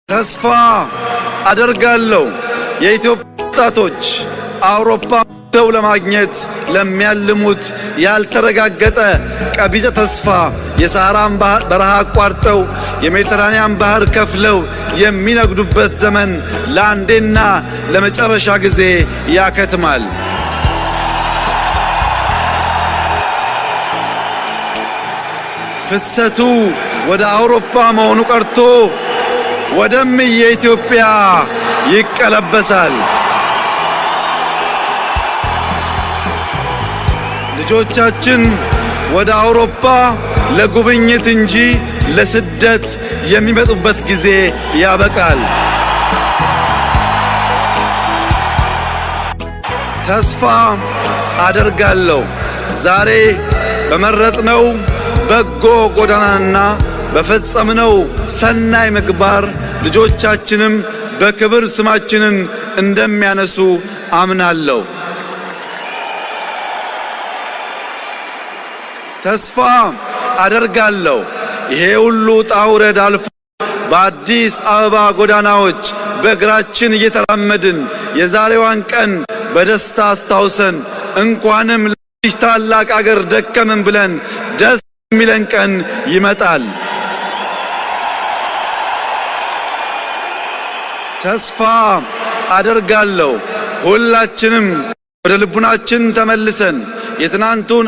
ተስፋ አደርጋለሁ የኢትዮጵያ ወጣቶች አውሮፓ ለማግኘት ለሚያልሙት ያልተረጋገጠ ቀቢጸ ተስፋ የሳራን በረሃ አቋርጠው የሜዲተራኒያን ባህር ከፍለው የሚነግዱበት ዘመን ለአንዴና ለመጨረሻ ጊዜ ያከትማል። ፍሰቱ ወደ አውሮፓ መሆኑ ቀርቶ ወደም የኢትዮጵያ ይቀለበሳል። ልጆቻችን ወደ አውሮፓ ለጉብኝት እንጂ ለስደት የሚመጡበት ጊዜ ያበቃል። ተስፋ አደርጋለሁ ዛሬ በመረጥነው በጎ ጎዳናና በፈጸምነው ሰናይ ምግባር ልጆቻችንም በክብር ስማችንን እንደሚያነሱ አምናለሁ። ተስፋ አደርጋለሁ ይሄ ሁሉ ጣውረድ አልፎ በአዲስ አበባ ጎዳናዎች በእግራችን እየተራመድን የዛሬዋን ቀን በደስታ አስታውሰን እንኳንም ለዚህ ታላቅ አገር ደከምን ብለን ደስ የሚለን ቀን ይመጣል። ተስፋ አደርጋለሁ ሁላችንም ወደ ልቡናችን ተመልሰን የትናንቱን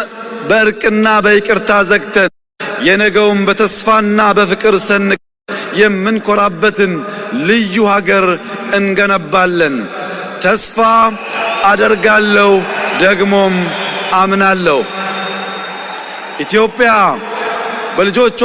በእርቅና በይቅርታ ዘግተን የነገውን በተስፋና በፍቅር ሰንቀን የምንኮራበትን ልዩ ሀገር እንገነባለን። ተስፋ አደርጋለሁ ደግሞም አምናለሁ። ኢትዮጵያ በልጆቿ